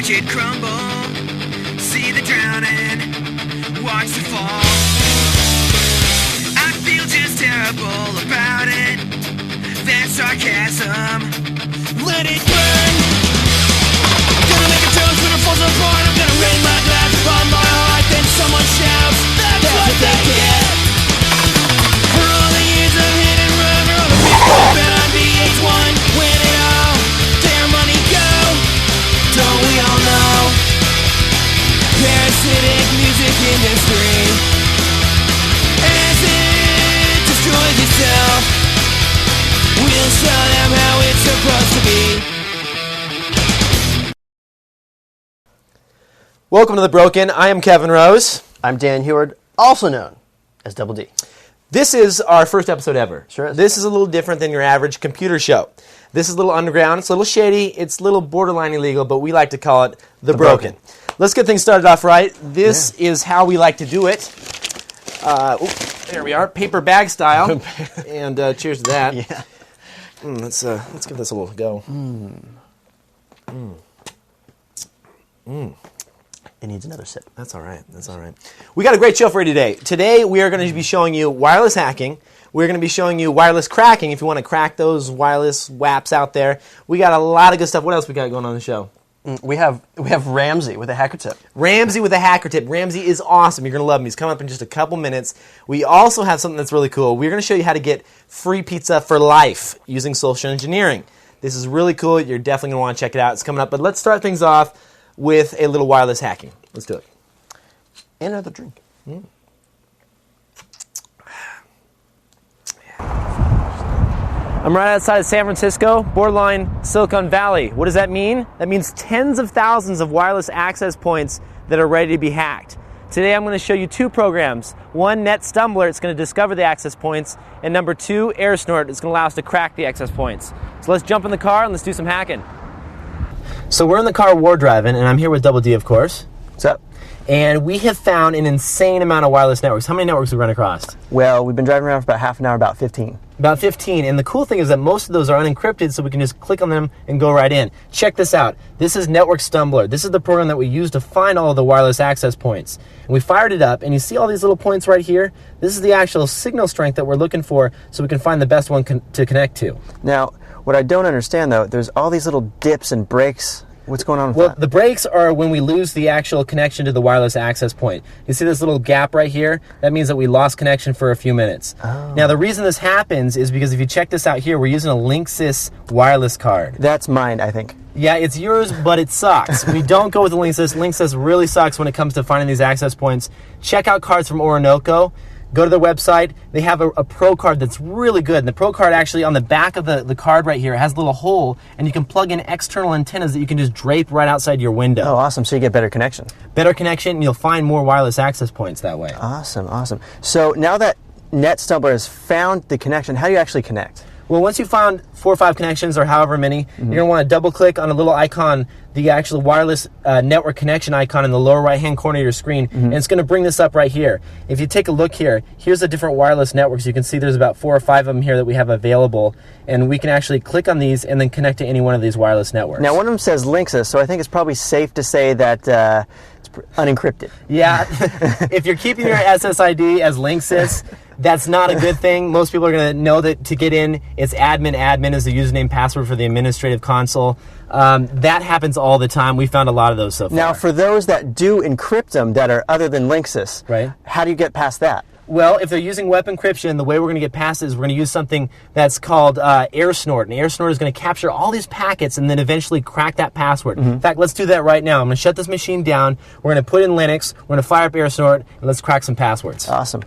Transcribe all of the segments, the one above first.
watch it crumble, see the drowning, watch the fall. I feel just terrible about it. That sarcasm, let it burn. Gonna make a toast when it falls apart. I'm gonna raise my glass upon my heart. Then someone shouts, that's what they get. For all the years of hit and run, for all the people who bet on VH1, when it all their money go, don't we all know? Parasitic music industry, as it destroys itself, we'll show them how it's supposed to be. Welcome to The Broken. I am Kevin Rose. I'm Dan Huard, also known as Double D. This is our first episode ever. Sure is. This is a little different than your average computer show. This is a little underground. It's a little shady. It's a little borderline illegal, but we like to call it The Broken. Let's get things started off right. This is how we like to do it. There we are, paper bag style. And cheers to that. Yeah. Let's give this a little go. It needs another sip. That's all right. That's all right. We got a great show for you today. Today we are going to be showing you wireless hacking. We're going to be showing you wireless cracking if you want to crack those wireless WAPs out there. We got a lot of good stuff. What else we got going on the show? We have Ramsay with a hacker tip. Ramsay with a hacker tip. Ramsay is awesome. You're going to love him. He's coming up in just a couple minutes. We also have something that's really cool. We're going to show you how to get free pizza for life using social engineering. This is really cool. You're definitely going to want to check it out. It's coming up. But let's start things off with a little wireless hacking. Let's do it. And another drink. I'm right outside of San Francisco, borderline Silicon Valley. What does that mean? That means tens of thousands of wireless access points that are ready to be hacked. Today I'm going to show you two programs. One, Net Stumbler, it's going to discover the access points. And number two, Air Snort, it's going to allow us to crack the access points. So let's jump in the car and let's do some hacking. So we're in the car wardriving, and I'm here with Double D, of course. What's up? And we have found an insane amount of wireless networks. How many networks have we run across? Well, we've been driving around for about half an hour, about 15. About 15, and the cool thing is that most of those are unencrypted, so we can just click on them and go right in. Check this out. This is Network Stumbler. This is the program that we use to find all of the wireless access points. And we fired it up, and you see all these little points right here? This is the actual signal strength that we're looking for, so we can find the best one to connect to. Now, what I don't understand, though, there's all these little dips and breaks. What's going on with that? The breaks are when we lose the actual connection to the wireless access point. You see this little gap right here? That means that we lost connection for a few minutes. Oh. Now, the reason this happens is because if you check this out here, we're using a Linksys wireless card. That's mine, I think. Yeah, it's yours, but it sucks. We don't go with the Linksys. Linksys really sucks when it comes to finding these access points. Check out cards from Orinoco. Go to their website. They have a Pro card that's really good. And the Pro card actually on the back of the card right here has a little hole, and you can plug in external antennas that you can just drape right outside your window. Oh, awesome. So you get better connection. Better connection, and you'll find more wireless access points that way. Awesome, awesome. So now that Net Stumbler has found the connection, how do you actually connect? Well, once you found 4 or 5 connections or however many, you're going to want to double click on a little icon, the actual wireless network connection icon in the lower right hand corner of your screen, and it's going to bring this up right here. If you take a look here, here's the different wireless networks. You can see there's about 4 or 5 of them here that we have available, and we can actually click on these and then connect to any one of these wireless networks. Now, one of them says Linksys, so I think it's probably safe to say that it's unencrypted. Yeah, if you're keeping your SSID as Linksys, that's not a good thing. Most people are going to know that to get in, it's admin. Admin is the username password for the administrative console. That happens all the time. We found a lot of those so far. Now, for those that do encrypt them that are other than Linksys, right? How do you get past that? Well, if they're using web encryption, the way we're going to get past it is we're going to use something that's called Air Snort. And Air Snort is going to capture all these packets and then eventually crack that password. In fact, let's do that right now. I'm going to shut this machine down. We're going to put in Linux. We're going to fire up Air Snort, and let's crack some passwords. Awesome.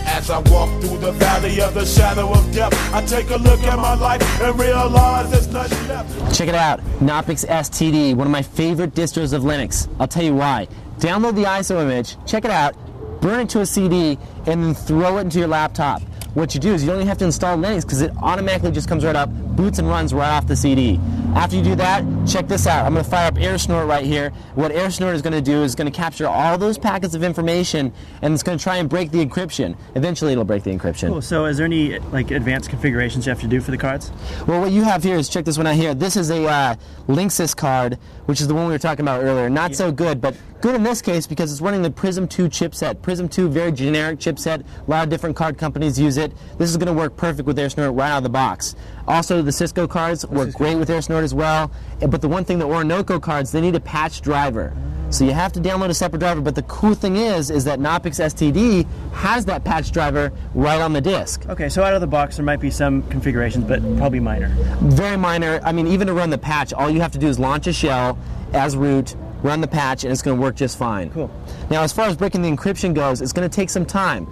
As I walk through the valley of the shadow of death, I take a look at my life and realize there's nothing left. Check it out, Knoppix STD, one of my favorite distros of Linux. I'll tell you why. Download the ISO image, check it out, burn it to a CD, and then throw it into your laptop. What you do is you don't even have to install Linux because it automatically just comes right up, boots and runs right off the CD. After you do that, check this out. I'm going to fire up air snort right here. What air snort is going to do is going to capture all those packets of information, and it's going to try and break the encryption. Eventually it'll break the encryption. Cool. So is there any like advanced configurations you have to do for the cards? Well, what you have here is, check this one out here. This is a Linksys card, which is the one we were talking about earlier. Not so good, but good in this case because it's running the Prism 2 chipset. Prism 2, very generic chipset. A lot of different card companies use it. This is going to work perfect with air snort right out of the box. Also, the Cisco cards work great with air snort as well. But the one thing, the Orinoco cards, they need a patch driver. So you have to download a separate driver, but the cool thing is that Knoppix STD has that patch driver right on the disk. Okay, so out of the box there might be some configurations, but probably minor. Very minor. I mean, even to run the patch, all you have to do is launch a shell as root, run the patch, and it's going to work just fine. Cool. Now, as far as breaking the encryption goes, it's going to take some time.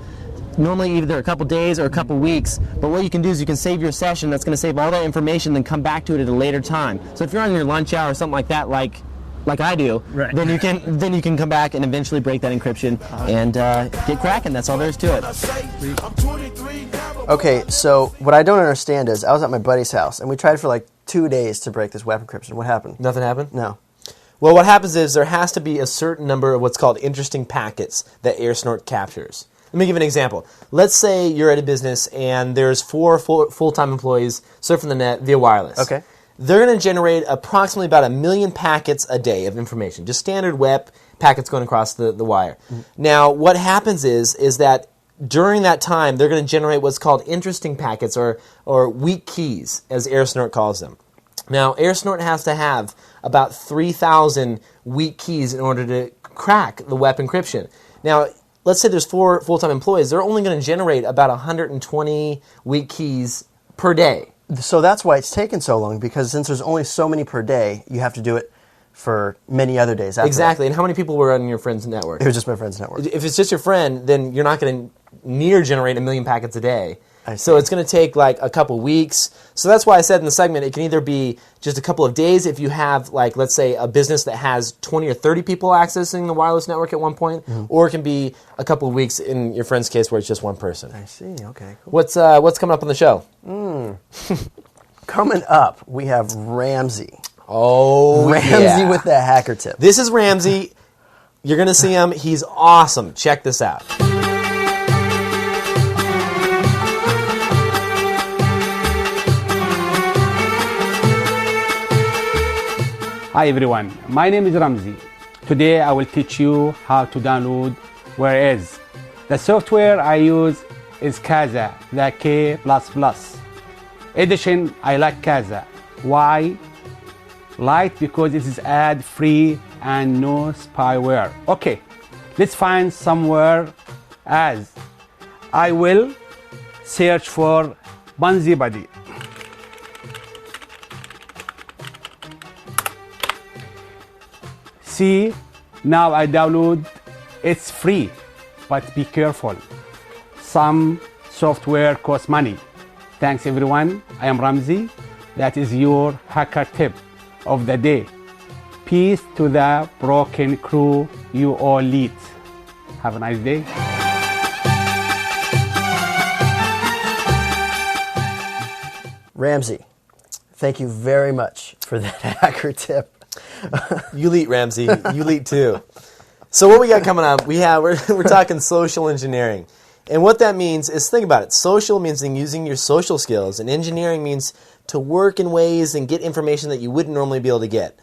Normally either a couple days or a couple weeks, but what you can do is you can save your session. That's going to save all that information, then come back to it at a later time. So if you're on your lunch hour or something like that, like I do, right, then you can come back and eventually break that encryption and get cracking. That's all there is to it. Okay, so what I don't understand is I was at my buddy's house and we tried for like 2 days to break this web encryption. What happened? Nothing happened? No. Well, what happens is there has to be a certain number of what's called interesting packets that air snort captures. Let me give an example. Let's say you're at a business and there's 4 full-time employees surfing the net via wireless. Okay. They're going to generate approximately about 1 million packets a day of information, just standard web packets going across the wire. Mm-hmm. Now, what happens is that during that time, they're going to generate what's called interesting packets or weak keys, as air snort calls them. Now, air snort has to have about 3,000 weak keys in order to crack the web encryption. Now, let's say there's 4 full-time employees. They're only going to generate about 120 weak keys per day. So that's why it's taken so long, because since there's only so many per day, you have to do it for many other days after Exactly. that. And how many people were on your friend's network? It was just my friend's network. If it's just your friend, then you're not going to near generate 1 million packets a day. I see. So it's going to take like a couple weeks. So that's why I said in the segment it can either be just a couple of days if you have, like, let's say a business that has 20 or 30 people accessing the wireless network at one point, or it can be a couple of weeks in your friend's case where it's just one person. I see. Okay, cool. What's coming up on the show? Coming up, we have Ramzi. Oh, Ramzi with the hacker tip. This is Ramzi. You're going to see him. He's awesome. Check this out. Hi everyone, my name is Ramzi. Today I will teach you how to download Whereas. The software I use is Kaza, the K++. Edition, I like Kaza. Why? Light because it is ad-free and no spyware. Okay, let's find somewhere as. I will search for Bunzi Buddy. See, now I download, it's free, but be careful. Some software costs money. Thanks everyone, I am Ramzi. That is your hacker tip of the day. Peace to the broken crew, you all leet. Have a nice day. Ramzi, thank you very much for that hacker tip. You leet, Ramsey. You leet too. So what we got coming up? We're talking social engineering, and what that means is, think about it. Social means using your social skills, and engineering means to work in ways and get information that you wouldn't normally be able to get.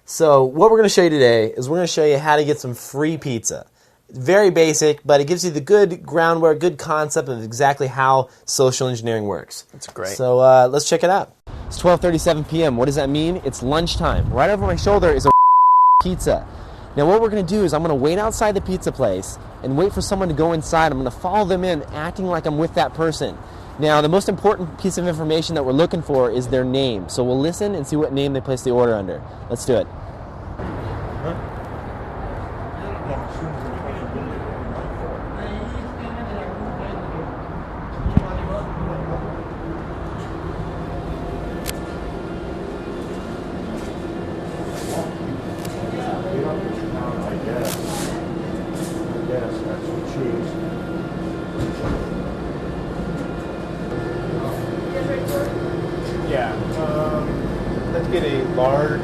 So what we're going to show you today is we're going to show you how to get some free pizza. Very basic, but it gives you the good groundwork, good concept of exactly how social engineering works. That's great. So let's check it out. It's 12:37 p.m. What does that mean? It's lunchtime. Right over my shoulder is a pizza. Now what we're going to do is I'm going to wait outside the pizza place and wait for someone to go inside. I'm going to follow them in, acting like I'm with that person. Now the most important piece of information that we're looking for is their name. So we'll listen and see what name they place the order under. Let's do it. Yeah, let's get a large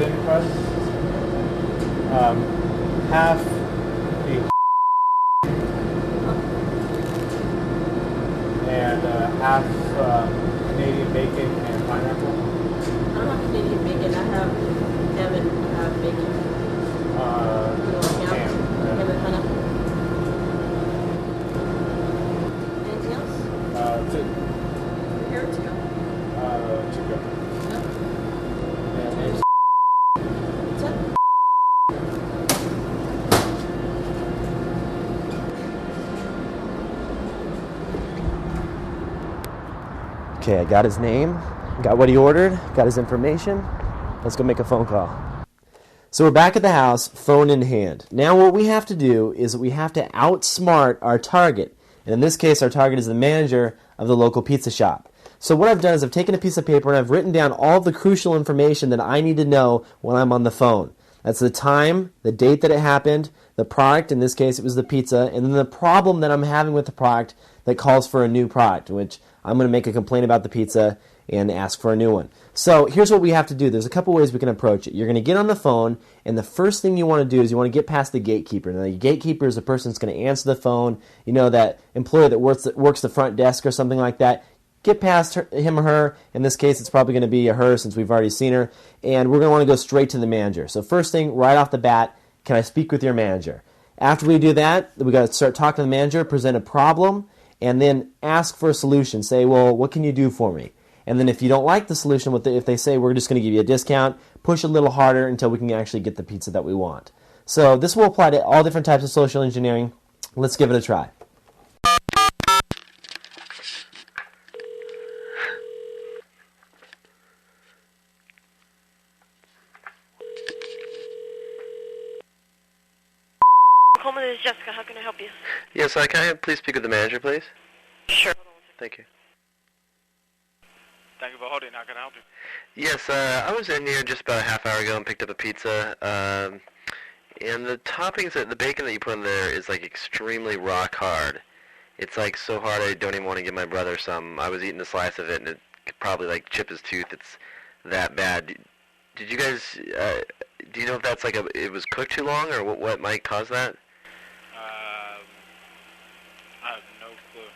thin crust, half a and half Canadian bacon and pineapple. I don't have Canadian bacon. I have ham and bacon. You know, ham and pineapple. Anything else? Two. Here to go. To go. And What's that? Okay, I got his name, got what he ordered, got his information. Let's go make a phone call. So we're back at the house, phone in hand. Now what we have to do is we have to outsmart our target. And in this case, our target is the manager of the local pizza shop. So what I've done is I've taken a piece of paper and I've written down all the crucial information that I need to know when I'm on the phone. That's the time, the date that it happened, the product, in this case it was the pizza, and then the problem that I'm having with the product that calls for a new product, which I'm going to make a complaint about the pizza and ask for a new one. So here's what we have to do. There's a couple ways we can approach it. You're going to get on the phone, and the first thing you want to do is you want to get past the gatekeeper. Now, the gatekeeper is the person that's going to answer the phone. You know, that employee that works the front desk or something like that. Get past him or her. In this case, it's probably going to be a her since we've already seen her. And we're going to want to go straight to the manager. So first thing, right off the bat, can I speak with your manager? After we do that, we got to start talking to the manager, present a problem, and then ask for a solution. Say, well, what can you do for me? And then if you don't like the solution, if they say we're just going to give you a discount, push a little harder until we can actually get the pizza that we want. So this will apply to all different types of social engineering. Let's give it a try. Coleman, this is Jessica. How can I help you? Yes, can I please speak with the manager, please? Sure. Thank you. Thank you for holding. How can I help you? Yes, I was in here just about a half hour ago and picked up a pizza. And the toppings, the bacon that you put in there is like extremely rock hard. It's like so hard I don't even want to give my brother some. I was eating a slice of it and it could probably like chip his tooth. It's that bad. Did you guys, do you know if that's like it was cooked too long or what might cause that? I have no clue.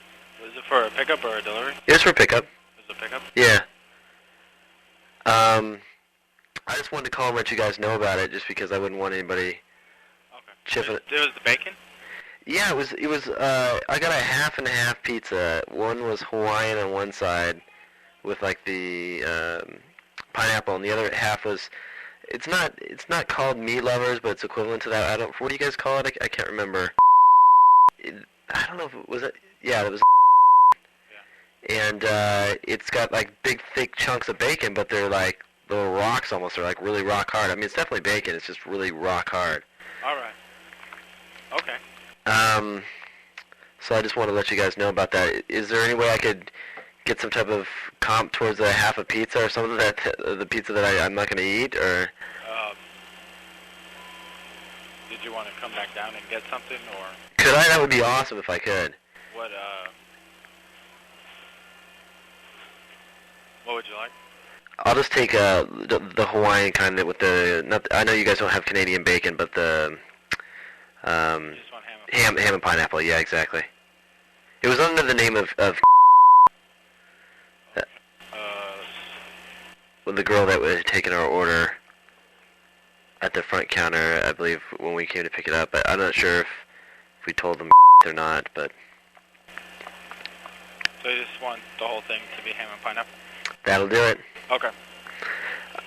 Was it for a pickup or a delivery? It was for pickup. It was a pickup? Yeah. I just wanted to call and let you guys know about it, just because I wouldn't want anybody chipping it. It was the bacon? Yeah, it was. I got a half and half pizza. One was Hawaiian on one side, with like the pineapple, and the other half was. It's not called meat lovers, but it's equivalent to that. What do you guys call it? I can't remember. I don't know if it was it. Yeah, it was. And it's got like big thick chunks of bacon, but they're like little rocks almost. They're like really rock hard. I mean, it's definitely bacon. It's just really rock hard. All right. Okay. So I just want to let you guys know about that. Is there any way I could get some type of comp towards a half a pizza or something that the pizza that I'm not going to eat, or? Did you want to come back down and get something, or? Could I? That would be awesome if I could. What would you like? I'll just take the Hawaiian kind with the. I know you guys don't have Canadian bacon, but the ham and pineapple. Yeah, exactly. It was under the name of the girl that was taking our order at the front counter, I believe, when we came to pick it up. I'm not sure if we told them or not, but. So you just want the whole thing to be ham and pineapple? That'll do it. Okay.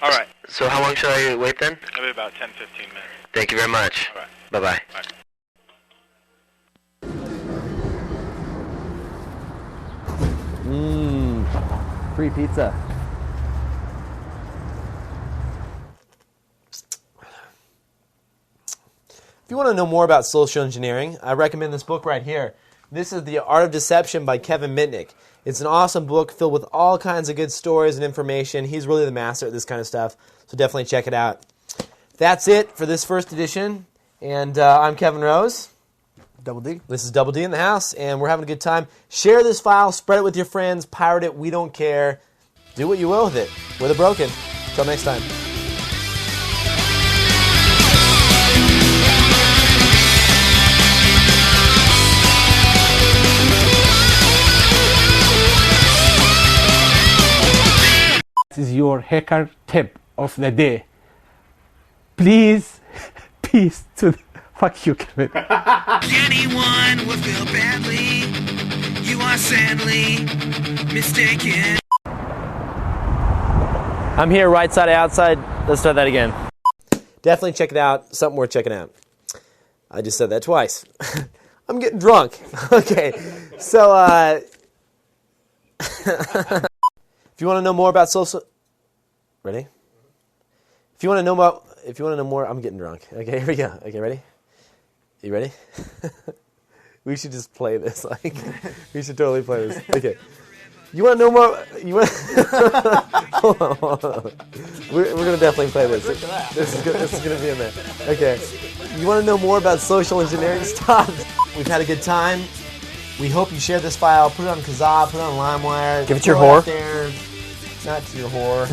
All right. So how long should I wait then? Maybe about 10, 15 minutes. Thank you very much. All right. Bye-bye. Bye. Free pizza. If you want to know more about social engineering, I recommend this book right here. This is The Art of Deception by Kevin Mitnick. It's an awesome book filled with all kinds of good stories and information. He's really the master at this kind of stuff, so definitely check it out. That's it for this first edition, and I'm Kevin Rose. Double D. This is Double D in the house, and we're having a good time. Share this file, spread it with your friends, pirate it, we don't care. Do what you will with it. We're the Broken. Until next time. That is your hacker tip of the day. Please, peace to the, fuck you, Kevin. Anyone will feel badly. You are sadly mistaken. I'm here, right side, outside. Let's start that again. Definitely check it out. Something worth checking out. I just said that twice. I'm getting drunk. Okay, so if you want to know more about social, ready? If you want to know more, I'm getting drunk. Okay, here we go. Okay, ready? You ready? We should just play this. Like, we should totally play this. Okay. You want to know more? You want? Hold on. We're gonna definitely play this. This is gonna be in there. Okay. You want to know more about social engineering stuff? We've had a good time. We hope you share this file. Put it on Kazaa. Put it on LimeWire. Give it to your whore. There. Not to your whore.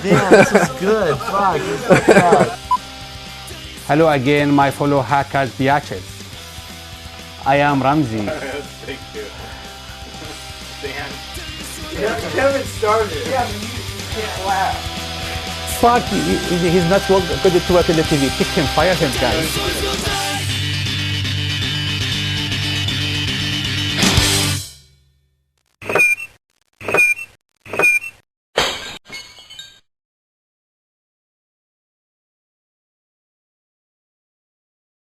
Damn, this was good. Fuck. This was good. Hello again, my fellow hackers biatches. I am Ramzi. Thank you. Dan. Kevin started. Yeah, but you can't laugh. Fuck, he's not good to work in the TV. Kick him, fire him, guys.